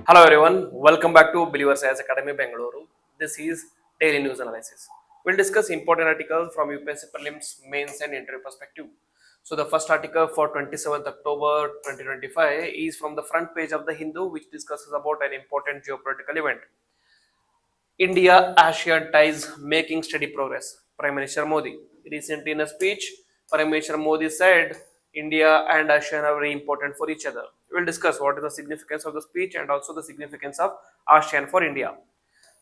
Hello everyone, welcome back to Believers as Academy Bangalore. This is Daily News Analysis. We'll discuss important articles from UPSC Prelims, Mains and Interview perspective. So the first article for 27th October 2025 is from the front page of the Hindu, which discusses about an important geopolitical event. India-ASEAN ties making steady progress. Prime Minister Modi. Recently in a speech, Prime Minister Modi said India and ASEAN are very important for each other. We will discuss what is the significance of the speech and also the significance of ASEAN for India.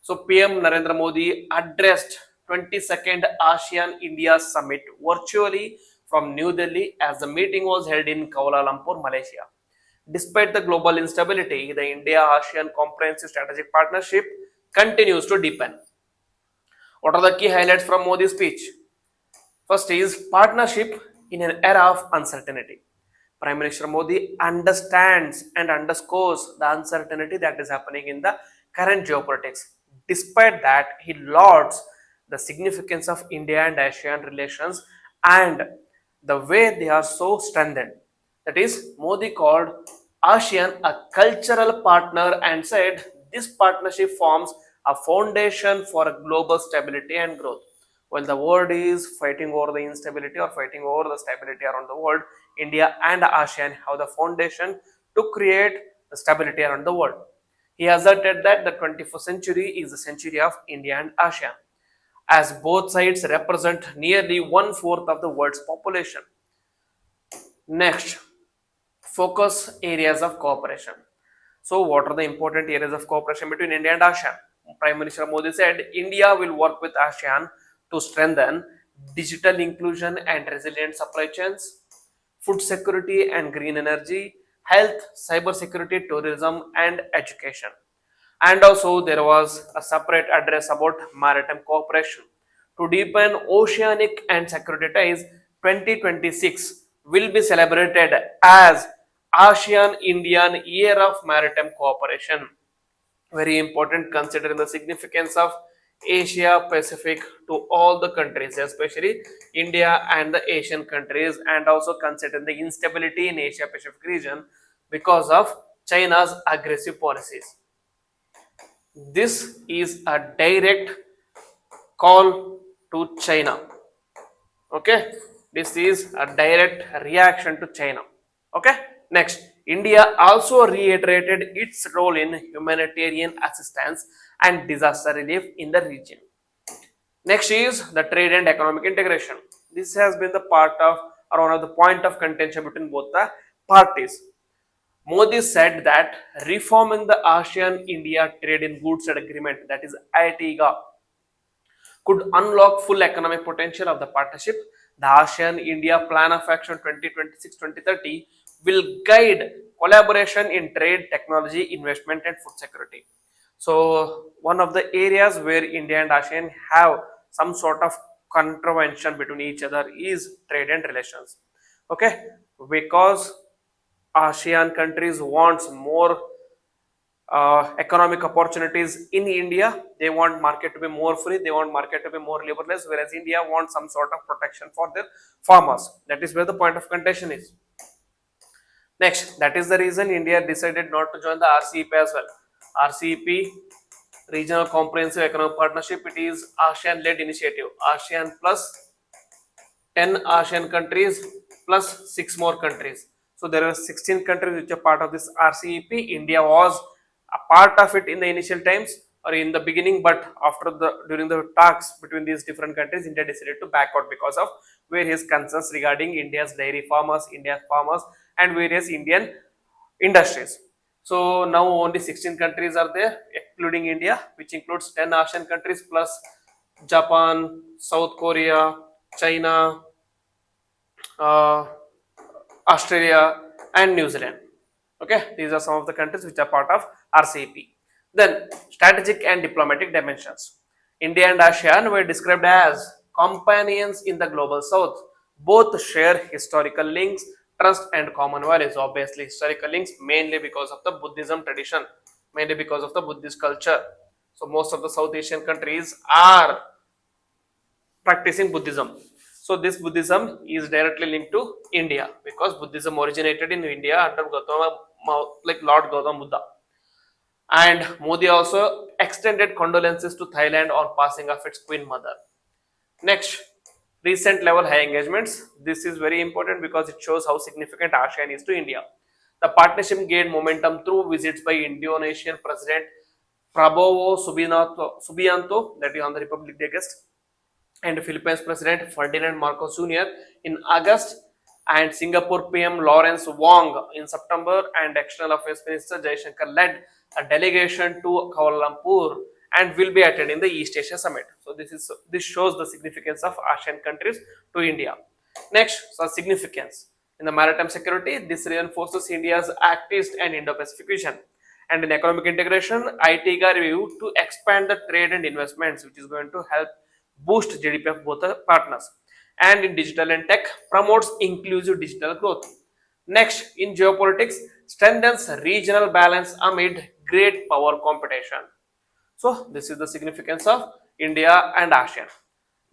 So PM Narendra Modi addressed 22nd ASEAN India Summit virtually from New Delhi as the meeting was held in Kuala Lumpur, Malaysia. Despite the global instability, the India-ASEAN Comprehensive Strategic Partnership continues to deepen. What are the key highlights from Modi's speech? First is partnership in an era of uncertainty. Prime Minister Modi understands and underscores the uncertainty that is happening in the current geopolitics. Despite that, he lauds the significance of India and ASEAN relations and the way they are so strengthened. That is, Modi called ASEAN a cultural partner and said this partnership forms a foundation for global stability and growth. While the world is fighting over the instability or fighting over the stability around the world, India and ASEAN have the foundation to create the stability around the world. He asserted that the 21st century is the century of India and ASEAN, as both sides represent nearly one-fourth of the world's population. Next, focus areas of cooperation. So, what are the important areas of cooperation between India and ASEAN? Prime Minister Modi said India will work with ASEAN to strengthen digital inclusion and resilient supply chains, food security and green energy, health, cyber security, tourism, and education. And also, there was a separate address about maritime cooperation. To deepen oceanic and security ties, 2026 will be celebrated as ASEAN Indian Year of Maritime Cooperation. Very important considering the significance of Asia Pacific to all the countries, especially India and the Asian countries, and also considering the instability in Asia Pacific region because of China's aggressive policies. This is a direct call to China. Okay, this is a direct reaction to China. Okay, next, India also reiterated its role in humanitarian assistance and disaster relief in the region. Next is the trade and economic integration. This has been the part of or one of the point of contention between both the parties. Modi said that reforming the ASEAN India Trade in Goods and Agreement, that is ITGA, could unlock full economic potential of the partnership. The ASEAN India Plan of Action 2026-2030 will guide collaboration in trade, technology, investment, and food security. So, one of the areas where India and ASEAN have some sort of contravention between each other is trade and relations. Okay, because ASEAN countries wants more economic opportunities in India. They want market to be more free. They want market to be more liberalized, whereas India wants some sort of protection for their farmers. That is where the point of contention is. Next, that is the reason India decided not to join the RCEP as well. RCEP, Regional Comprehensive Economic Partnership, it is ASEAN-led initiative. ASEAN plus 10 ASEAN countries plus 6 more countries. So there are 16 countries which are part of this RCEP. India was a part of it in the initial times or in the beginning, but after during the talks between these different countries, India decided to back out because of various concerns regarding India's dairy farmers, India's farmers, and various Indian industries. So now only 16 countries are there, excluding India, which includes 10 ASEAN countries plus Japan, South Korea, China, uh, Australia, and New Zealand. Okay, these are some of the countries which are part of RCEP. Then, strategic and diplomatic dimensions. India and ASEAN were described as companions in the global south. Both share historical links, trust, and common values. Obviously, historical links mainly because of the Buddhism tradition, mainly because of the Buddhist culture. So, most of the South Asian countries are practicing Buddhism. So this Buddhism is directly linked to India because Buddhism originated in India under Gautama, like Lord Gautama Buddha. And Modi also extended condolences to Thailand on passing of its queen mother. Next, recent level high engagements. This is very important because it shows how significant ASEAN is to India. The partnership gained momentum through visits by Indonesian President Prabowo Subianto, that is on the Republic Day guest, and Philippines President Ferdinand Marcos Jr. in August, and Singapore PM Lawrence Wong in September, and External Affairs Minister Jaishankar led a delegation to Kuala Lumpur and will be attending the East Asia Summit. So this shows the significance of ASEAN countries to India. Next, so significance in the maritime security. This reinforces India's Act East and Indo-Pacific vision. And in economic integration, ITGA review to expand the trade and investments, which is going to help boost GDP of both the partners. And in digital and tech, promotes inclusive digital growth. Next, in geopolitics, strengthens regional balance amid great power competition. So, this is the significance of India and ASEAN.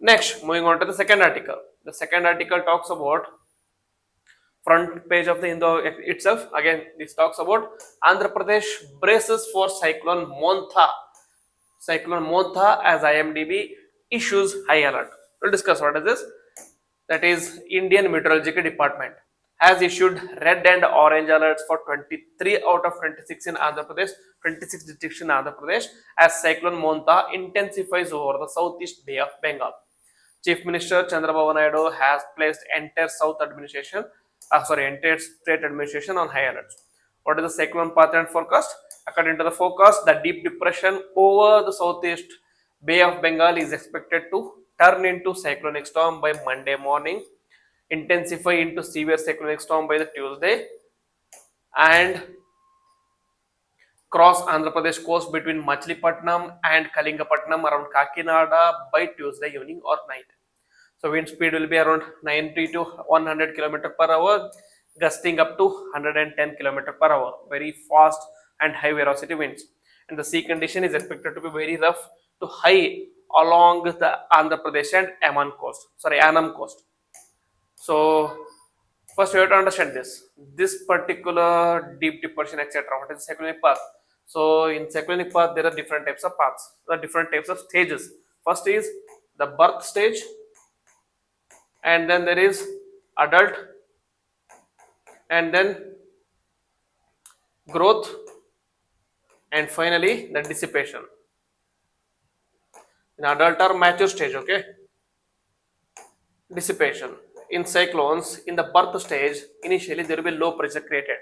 Next, moving on to the second article. The second article talks about front page of the Hindu itself. Again, this talks about Andhra Pradesh braces for cyclone Montha. Cyclone Montha as IMDb issues high alert. We'll discuss what is this. That is, Indian Meteorological Department has issued red and orange alerts for 23 out of 26 in Andhra Pradesh, 26 districts in Andhra Pradesh, as cyclone Montha intensifies over the southeast Bay of Bengal. Chief Minister Chandrababu Naidu has placed entire entire state administration on high alert. What is the cyclone path and forecast? According to the forecast, the deep depression over the southeast Bay of Bengal is expected to turn into cyclonic storm by Monday morning, intensify into severe cyclonic storm by the Tuesday, and cross Andhra Pradesh coast between Machilipatnam and Kalingapatnam around Kakinada by Tuesday evening or night. So wind speed will be around 90 to 100 km per hour, gusting up to 110 km per hour. Very fast and high velocity winds. And the sea condition is expected to be very rough to high along the Andhra Pradesh and Annam coast. So first we have to understand this. This particular deep depression, etc. What is cyclonic path? So in cyclonic path, there are different types of paths. There are different types of stages. First is the birth stage, and then there is adult, and then growth, and finally the dissipation. In adult or mature stage, okay. Dissipation. In cyclones, in the birth stage, initially there will be low pressure created.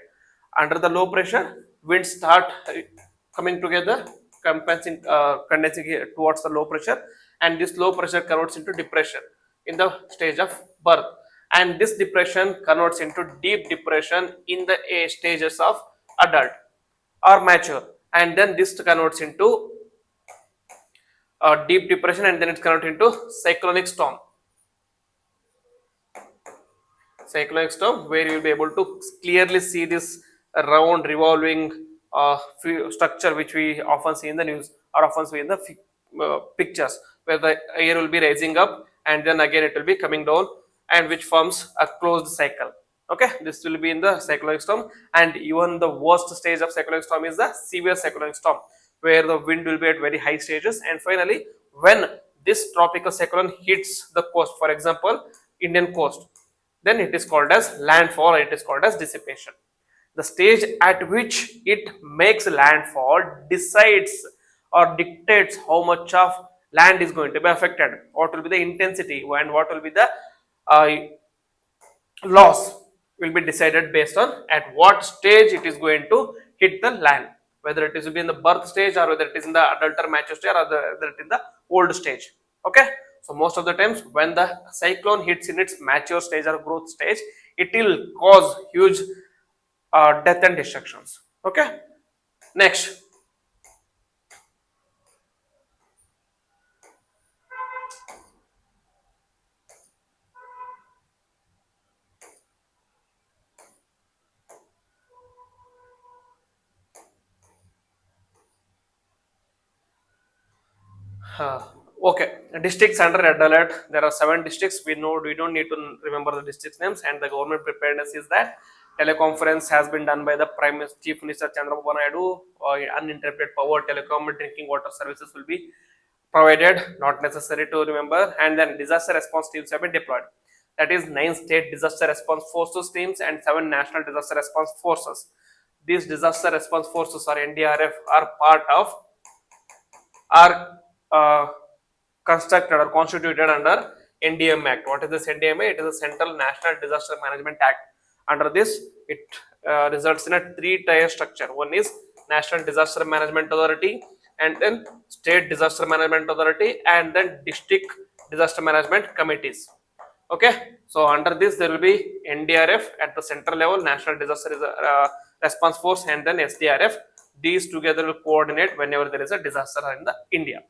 Under the low pressure, winds start coming together, condensing towards the low pressure, and this low pressure converts into depression in the stage of birth, and this depression converts into deep depression in the stages of adult or mature, and then this converts into deep depression, and then it's converted into cyclonic storm, where you will be able to clearly see this round revolving structure which we often see in the news or often see in the pictures, where the air will be rising up and then again it will be coming down, and which forms a closed cycle. Okay, this will be in the cyclonic storm, and even the worst stage of cyclonic storm is the severe cyclonic storm, where the wind will be at very high stages, and finally when this tropical cyclone hits the coast, for example Indian coast, then it is called as landfall, it is called as dissipation. The stage at which it makes landfall decides or dictates how much of land is going to be affected, what will be the intensity, and what will be the uh, loss will be decided based on at what stage it is going to hit the land, whether it is to be in the birth stage or whether it is in the adult or mature stage or whether it is in the old stage. Okay, so most of the times when the cyclone hits in its mature stage or growth stage, it will cause huge death and destructions. Okay, next. Uh, okay, districts under red alert. There are 7 districts. We know we don't need to remember the districts names, and the government preparedness is that Teleconference has been done by the Chief Minister Chandrababu Naidu. Uninterrupted power, telecom, drinking water services will be provided, not necessary to remember. And then disaster response teams have been deployed. That is 9 state disaster response forces teams and 7 national disaster response forces. These disaster response forces or NDRF are part of are constructed or constituted under NDM Act. What is this NDMA? It is a Central National Disaster Management Act. Under this, it results in a three-tier structure. One is National Disaster Management Authority, and then State Disaster Management Authority, and then District Disaster Management Committees. Okay, so under this there will be NDRF at the central level, National Disaster Response Force, and then SDRF. These together will coordinate whenever there is a disaster in the India.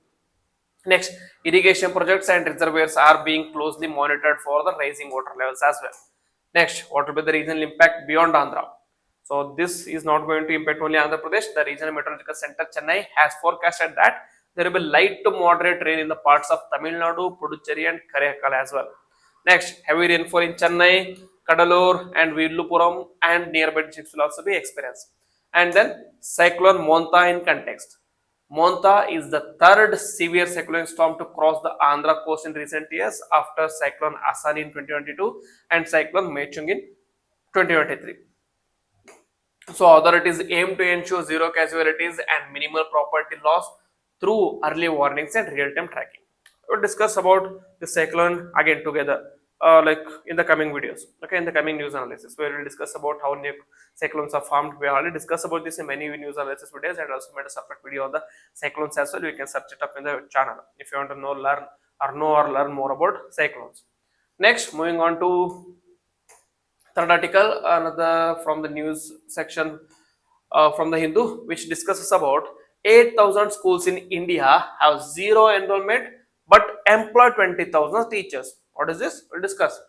Next, irrigation projects and reservoirs are being closely monitored for the rising water levels as well. Next, what will be the regional impact beyond Andhra? So this is not going to impact only Andhra Pradesh. The Regional Meteorological Center Chennai has forecasted that there will be light to moderate rain in the parts of Tamil Nadu, Puducherry and Karaikal as well. Next, heavy rainfall in Chennai, Kadalur and Villupuram and nearby districts will also be experienced. And then cyclone Monta in context. Monta is the third severe cyclone storm to cross the Andhra coast in recent years after cyclone Asani in 2022 and cyclone Mechung in 2023. So authorities aim to ensure zero casualties and minimal property loss through early warnings and real-time tracking. We'll discuss about the cyclone again together, like in the coming videos. Okay, in the coming news analysis, where we'll discuss about how cyclones are formed. We already discussed about this in many news analysis videos, and also made a separate video on the cyclones as well. You can search it up in the channel if you want to learn more about cyclones. Next, moving on to third article, another from the news section from the Hindu, which discusses about 8,000 schools in India have zero enrollment but employ 20,000 teachers. What is this? We'll discuss.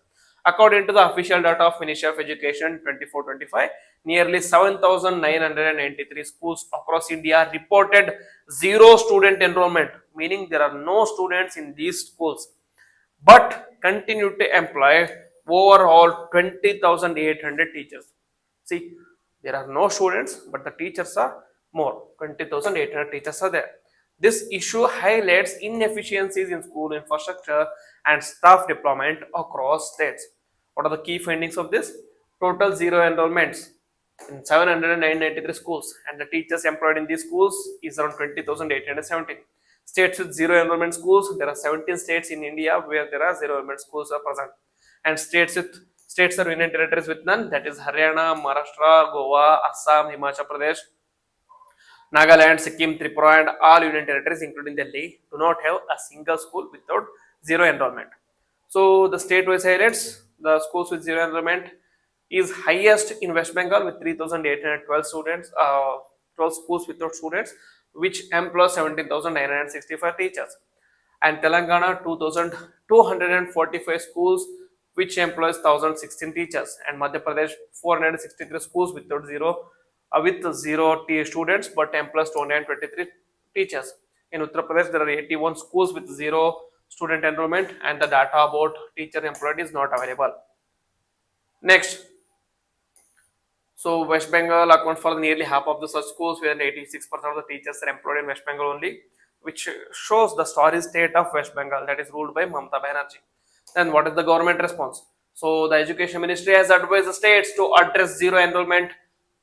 According to the official data of Ministry of Education 24-25, nearly 7,993 schools across India reported zero student enrollment, meaning there are no students in these schools, but continue to employ overall 20,800 teachers. See, there are no students, but the teachers are more. 20,800 teachers are there. This issue highlights inefficiencies in school infrastructure and staff deployment across states. What are the key findings of this? Total zero enrollments in 793 schools, and the teachers employed in these schools is around 20,817. States with zero enrollment schools, there are 17 states in India where there are zero enrollment schools are present, and states or union territories with none, that is Haryana, Maharashtra, Goa, Assam, Himachal Pradesh, Nagaland, Sikkim, Tripura and all union territories including Delhi do not have a single school without zero enrollment. So the state-wise highlights, the schools with zero enrollment is highest in West Bengal with 3,812 students, 12 schools without students, which employ 17,965 teachers. And Telangana 2,245 schools, which employs 1,016 teachers, and Madhya Pradesh 463 schools without zero students but employs 223 teachers. In Uttar Pradesh, there are 81 schools with zero student enrollment, and the data about teacher employed is not available. Next, so West Bengal accounts for nearly half of the such schools, where 86% of the teachers are employed in West Bengal only, which shows the sorry state of West Bengal that is ruled by Mamata Banerjee. Then what is the government response? So the Education Ministry has advised the states to address zero enrollment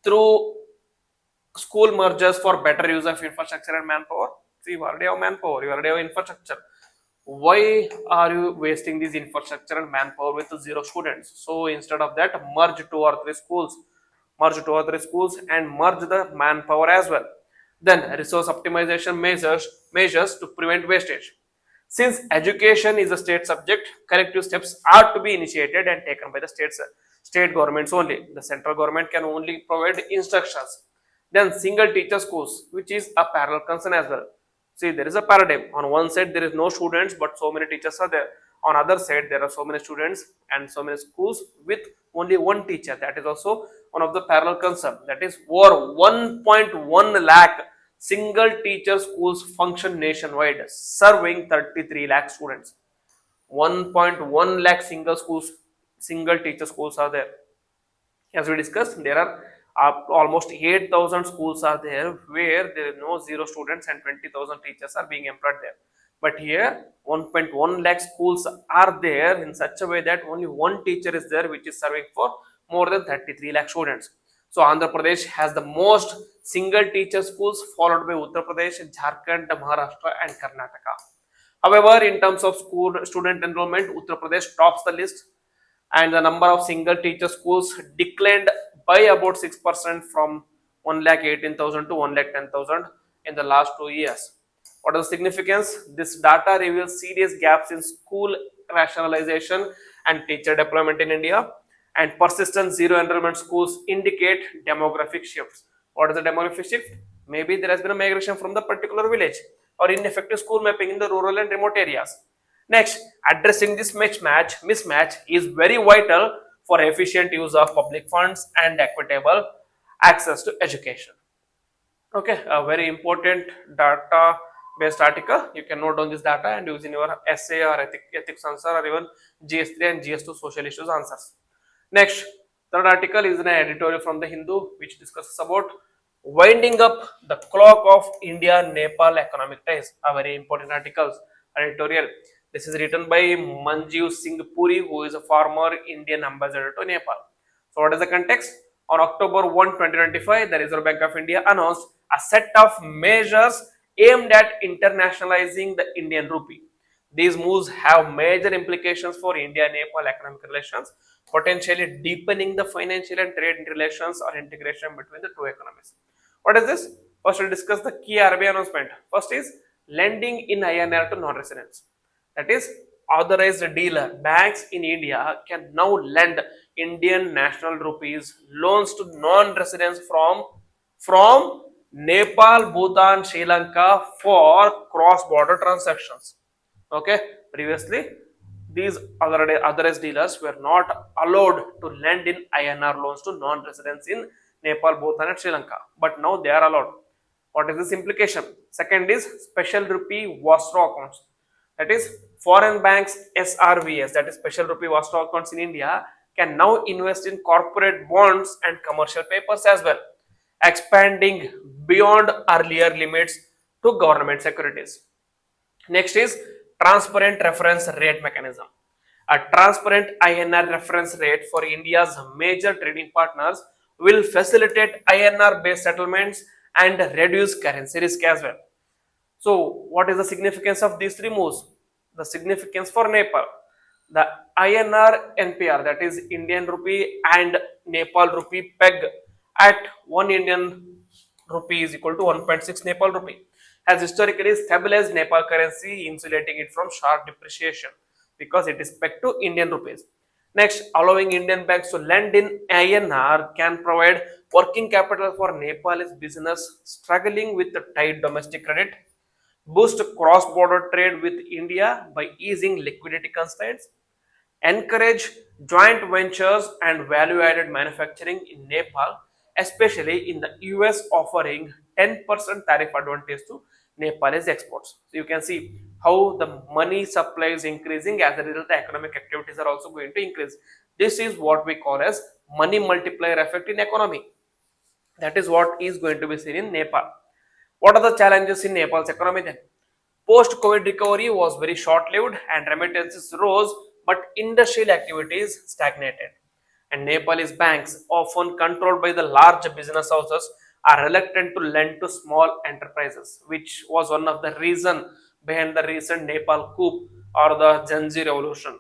through school mergers for better use of infrastructure and manpower. See, you already have manpower, you already have infrastructure. Why are you wasting this infrastructure and manpower with zero students? So instead of that, merge two or three schools and merge the manpower as well. Then resource optimization measures to prevent wastage. Since education is a state subject, corrective steps are to be initiated and taken by the state governments only. The central government can only provide instructions. Then single teacher schools, which is a parallel concern as well. See, there is a paradigm. On one side, there is no students, but so many teachers are there. On other side, there are so many students and so many schools with only one teacher. That is also one of the parallel concern. That is, over 1.1 lakh single teacher schools function nationwide, serving 33 lakh students. 1.1 lakh single teacher schools are there. As we discussed, there are almost 8,000 schools are there where there is no zero students and 20,000 teachers are being employed there. But here 1.1 lakh schools are there in such a way that only one teacher is there which is serving for more than 33 lakh students. So Andhra Pradesh has the most single teacher schools followed by Uttar Pradesh, Jharkhand, Maharashtra and Karnataka. However, in terms of school student enrollment, Uttar Pradesh tops the list and the number of single teacher schools declined by about 6% from 1,18,000 to 1,10,000 in the last 2 years. What is the significance? This data reveals serious gaps in school rationalization and teacher deployment in India, and persistent zero enrollment schools indicate demographic shifts. What is the demographic shift? Maybe there has been a migration from the particular village or ineffective school mapping in the rural and remote areas. Next, addressing this mismatch is very vital for efficient use of public funds and equitable access to education. Okay, a very important data based article. You can note down this data and use in your essay or ethics answer or even GS3 and GS2 social issues answers. Next, third article is an editorial from the Hindu which discusses about winding up the clock of India-Nepal economic ties. A very important editorial. This is written by Manjeev Singh Puri, who is a former Indian ambassador to Nepal. So what is the context? On October 1, 2025, the Reserve Bank of India announced a set of measures aimed at internationalizing the Indian rupee. These moves have major implications for India-Nepal economic relations, potentially deepening the financial and trade relations or integration between the two economies. What is this? First, we'll discuss the key RBI announcement. First is lending in INR to non-residents. That is, authorized dealer banks in India can now lend Indian national rupees loans to non-residents from Nepal, Bhutan, Sri Lanka for cross-border transactions. Okay, previously these authorized dealers were not allowed to lend in INR loans to non-residents in Nepal, Bhutan, and Sri Lanka, but now they are allowed. What is this implication? Second is special rupee Vostro accounts. That is, foreign banks SRVs, that is special rupee Vostro accounts in India, can now invest in corporate bonds and commercial papers as well, expanding beyond earlier limits to government securities. Next is transparent reference rate mechanism. A transparent INR reference rate for India's major trading partners will facilitate INR based settlements and reduce currency risk as well. So, what is the significance of these three moves? The significance for Nepal, the INR NPR, that is Indian rupee and Nepal rupee peg at 1 Indian rupee is equal to 1.6 Nepal rupee, has historically stabilized Nepal currency, insulating it from sharp depreciation because it is pegged to Indian rupees. Next, allowing Indian banks to lend in INR can provide working capital for Nepal's business struggling with the tight domestic credit, boost cross-border trade with India by easing liquidity constraints, encourage joint ventures and value-added manufacturing in Nepal, especially in the US offering 10% tariff advantage to Nepalese exports. So you can see how the money supply is increasing, as a result the economic activities are also going to increase. This is what we call as money multiplier effect in economy. That is what is going to be seen in Nepal. What are the challenges in Nepal's economy then? Post-COVID recovery was very short-lived and remittances rose, but industrial activities stagnated. And Nepalese banks, often controlled by the large business houses, are reluctant to lend to small enterprises, which was one of the reasons behind the recent Nepal coup or the Gen Z revolution.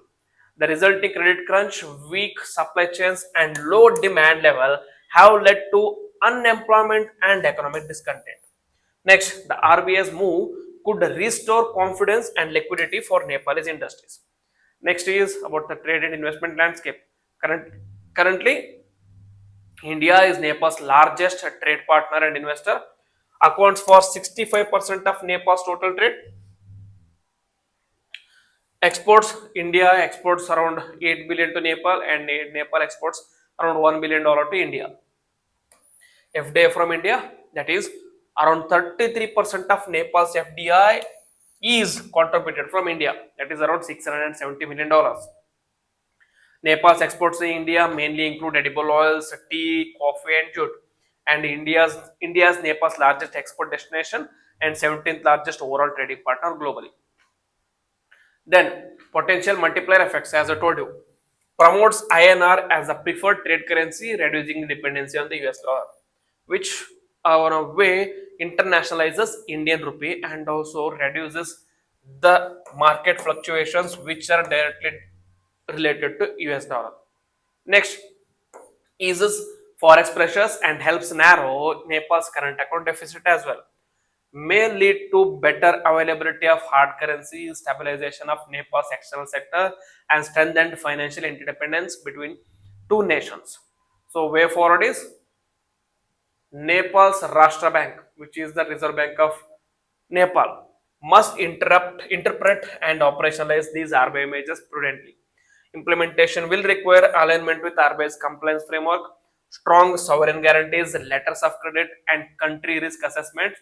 The resulting credit crunch, weak supply chains, and low demand level have led to unemployment and economic discontent. Next, the RBI's move could restore confidence and liquidity for Nepalese industries. Next is about the trade and investment landscape. Currently, India is Nepal's largest trade partner and investor, accounts for 65% of Nepal's total trade. Exports, India exports around 8 billion to Nepal and Nepal exports around $1 billion to India. FDI from India, that is around 33% of Nepal's FDI is contributed from India, that is around $670 million. Nepal's exports in India mainly include edible oils, tea, coffee, and jute. And India's Nepal's largest export destination and 17th largest overall trading partner globally. Then potential multiplier effects, as I told you, promotes INR as a preferred trade currency, reducing dependency on the US dollar, which on a way internationalizes Indian rupee and also reduces the market fluctuations which are directly related to US dollar. Next, eases forex pressures and helps narrow Nepal's current account deficit as well. May lead to better availability of hard currency, stabilization of Nepal's external sector, and strengthened financial interdependence between two nations. So, way forward is Nepal's Rashtra Bank, which is the Reserve Bank of Nepal, must interpret and operationalize these RBI measures prudently. Implementation will require alignment with RBI's compliance framework, strong sovereign guarantees, letters of credit, and country risk assessment.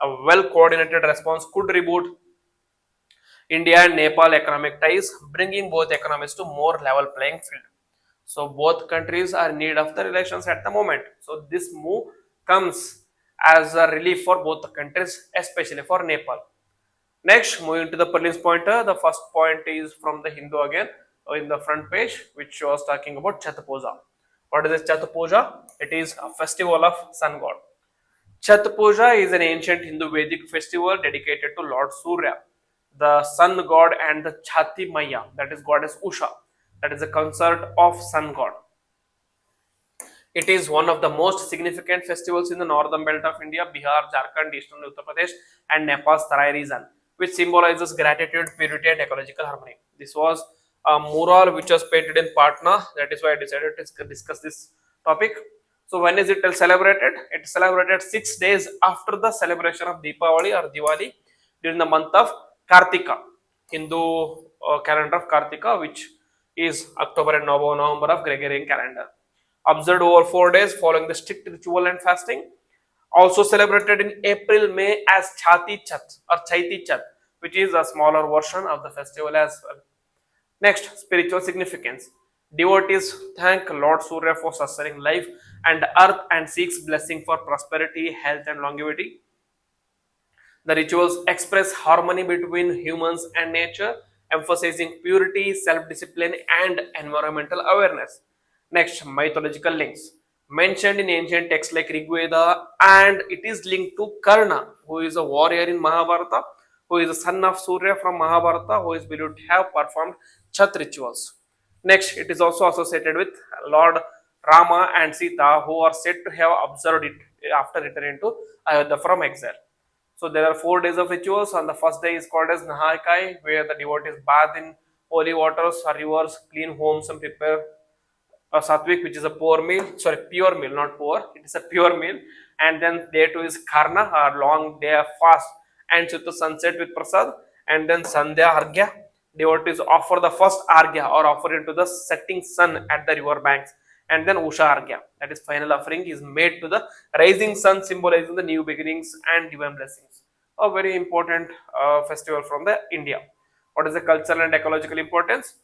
A well coordinated response could reboot India and Nepal economic ties, bringing both economies to more level playing field. So both countries are in need of the relations at the moment. So this move comes as a relief for both the countries, especially for Nepal. Next, moving to the prelims pointer, the first point is from the Hindu again in the front page, which was talking about Chhat Puja. What is this Chhat Puja? It is a festival of sun god. Chhat Puja is an ancient Hindu Vedic festival dedicated to Lord Surya, the sun god, and the Chhati Maya, that is goddess Usha, that is a consort of sun god. It is one of the most significant festivals in the northern belt of India, Bihar, Jharkhand, eastern Uttar Pradesh, and Nepal's Tarai region, which symbolizes gratitude, purity, and ecological harmony. This was a mural which was painted in Patna. That is why I decided to discuss this topic. So, when is it celebrated? It is celebrated 6 days after the celebration of Deepavali or Diwali during the month of Kartika, Hindu calendar of Kartika, which is October and November of Gregorian calendar. Observed over 4 days following the strict ritual and fasting. Also celebrated in April, May as Chhati Chat or Chaiti Chat, which is a smaller version of the festival as well. Next, spiritual significance. Devotees thank Lord Surya for sustaining life and earth and seeks blessing for prosperity, health, and longevity. The rituals express harmony between humans and nature, emphasizing purity, self discipline, and environmental awareness. Next, mythological links. Mentioned in ancient texts like Rig Veda, and it is linked to Karna, who is a warrior in Mahabharata, who is the son of Surya from Mahabharata, who is believed to have performed Chat rituals. Next, it is also associated with Lord Rama and Sita, who are said to have observed it after returning to Ayodhya from exile. So there are 4 days of rituals. On the first day is called as Nahaikai, where the devotees bathe in holy waters or rivers, clean homes, and prepare a satvik, which is a poor meal. Sorry, pure meal, not poor. It is a pure meal. And then day two is Karna, a long day of fast, and to the sunset with prasad. And then Sandhya Argya. Devotees offer the first Argya or offer it to the setting sun at the river banks. And then Usha Argya, that is final offering, is made to the rising sun, symbolizing the new beginnings and divine blessings. A very important festival from the India. What is the cultural and ecological importance?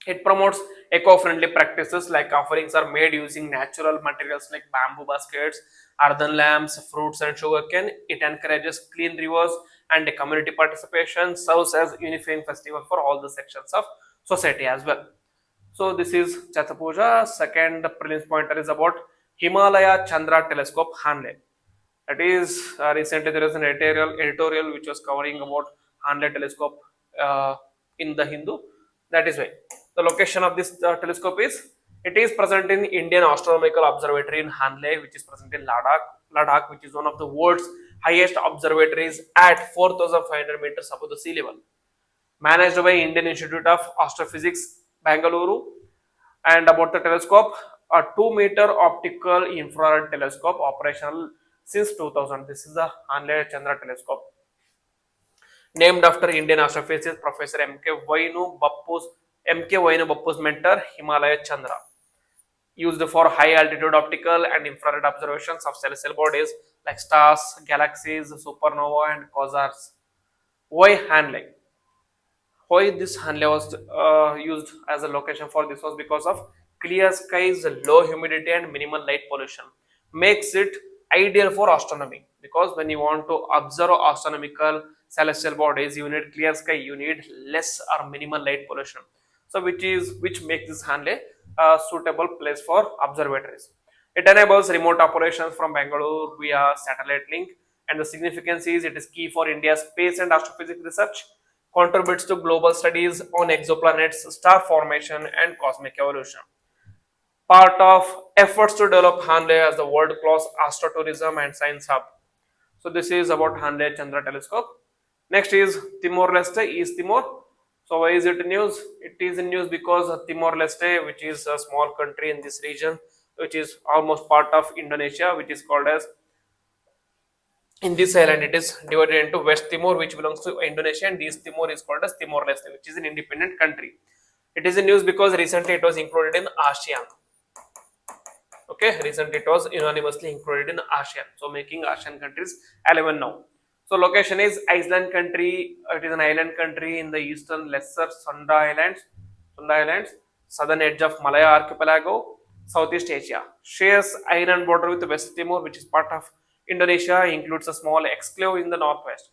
It promotes eco-friendly practices like offerings are made using natural materials like bamboo baskets, earthen lamps, fruits, and sugarcane. It encourages clean rivers and community participation, serves as unifying festival for all the sections of society as well. So this is Chhath Second prelims pointer is about Himalaya Chandra Telescope Hanle. That is recently there is an editorial which was covering about Hanle telescope in the Hindu. That is why the location of this telescope is, it is present in Indian Astronomical Observatory in Hanle, which is present in Ladakh, which is one of the world's highest observatories at 4,500 meters above the sea level. Managed by Indian Institute of Astrophysics, Bangalore. And about the telescope, a 2-meter optical infrared telescope operational since 2000. This is the Hanle Chandra telescope, named after Indian astrophysicist Professor M.K. Vainu Bappu's mentor, Himalaya Chandra. Used for high altitude optical and infrared observations of celestial bodies like stars, galaxies, supernova, and quasars. Why Hanle? Why this Hanle was used as a location for this was because of clear skies, low humidity, and minimal light pollution. Makes it ideal for astronomy, because when you want to observe astronomical celestial bodies, you need clear sky, you need less or minimal light pollution. So which makes this Hanle a suitable place for observatories. It enables remote operations from Bangalore via satellite link, and the significance is it is key for India's space and astrophysics research, contributes to global studies on exoplanets, star formation, and cosmic evolution. Part of efforts to develop Hanle as the world-class astrotourism and science hub. So this is about Hanle Chandra telescope. Next is Timor-Leste, East Timor. So why is it in news? It is in news because Timor-Leste, which is a small country in this region, which is almost part of Indonesia, which is called as, in this island it is divided into West Timor, which belongs to Indonesia, and East Timor is called as Timor-Leste, which is an independent country. It is in news because recently it was included in ASEAN. Okay, recently it was unanimously included in ASEAN, so making ASEAN countries 11 now. So location is Iceland country. It is an island country in the eastern lesser Sunda Islands, southern edge of Malaya archipelago, Southeast Asia. Shares island border with West Timor, which is part of Indonesia, includes a small exclave in the northwest,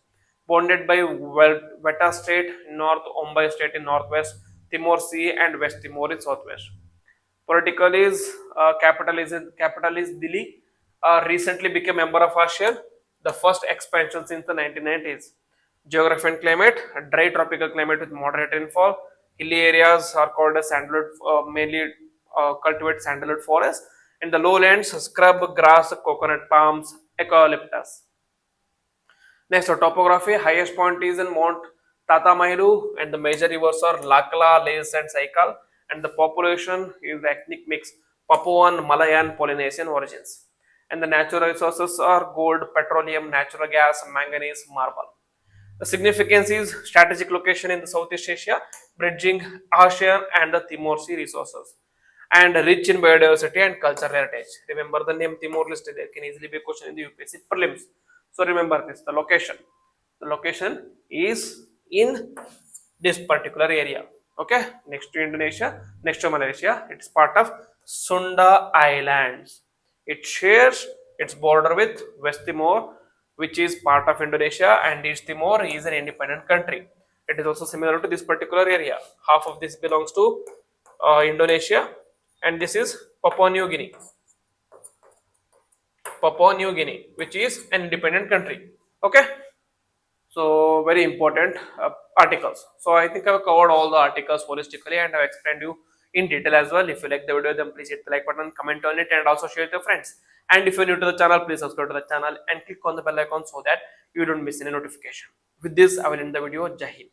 bounded by Weta State, North Ombay State in northwest, Timor Sea, and West Timor in southwest. Political is capital is Delhi. Recently became member of ASEAN, the first expansion since the 1990s. Geography and climate: dry tropical climate with moderate rainfall. Hilly areas are called as sandalwood, mainly cultivate sandalwood forest. In the lowlands, scrub, grass, coconut palms, eucalyptus. Next, topography. Highest point is in Mount Tatamailu, and the major rivers are Lakla, Les, and Saikal. And the population is the ethnic mix Papuan, Malayan, Polynesian origins. And the natural resources are gold, petroleum, natural gas, manganese, marble. The significance is strategic location in the Southeast Asia, bridging ASEAN and the Timor Sea resources, and rich in biodiversity and cultural heritage. Remember the name Timor-Leste, there can easily be a question in the UPSC prelims. So remember this, the location. The location is in this particular area. Okay, next to Indonesia, next to Malaysia, it's part of Sunda Islands. It shares its border with West Timor, which is part of Indonesia, and East Timor is an independent country. It is also similar to this particular area. Half of this belongs to Indonesia, and this is Papua New Guinea. Papua New Guinea, which is an independent country. Okay, so very important articles. So I think I've covered all the articles holistically, and I've explained you in detail as well. If you like the video, then please hit the like button, comment on it, and also share with your friends. And if you're new to the channel, please subscribe to the channel and click on the bell icon so that you don't miss any notification. With this, I will end the video. Jai Hind.